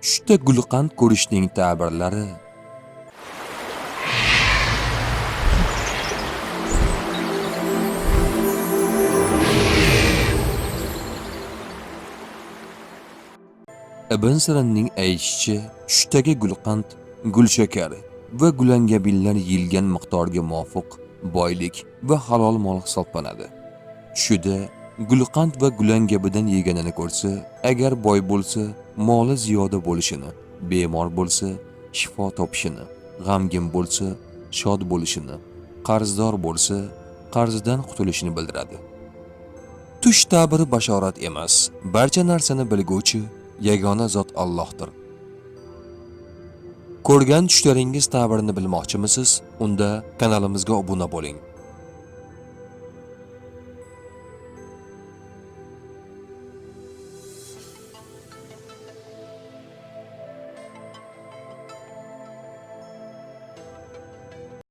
Tushda gulqand ko'rishning ta'birlari. Ibn Sirinning aytishicha, tushdagi gulqand, gulshakar va gulangabillar yeyilgan miqdorga muvofiq boylik va halol mol hisoblanadi. Tushida gulqand va gulangabidan yeganini ko'rsa, agar boy bo'lsa, moli ziyoda bo'lishini, bemor bo'lsa, shifo topishini, g'amgin bo'lsa, shod bo'lishini, qarzdor bo'lsa, qarzidan qutulishini bildiradi. Tush ta'biri bashorat emas, barcha narsani bilguvchi yagona zot Allohdir. Ko'rgan tushlaringiz ta'birini bilmoqchimisiz? Unda kanalimizga obuna bo'ling.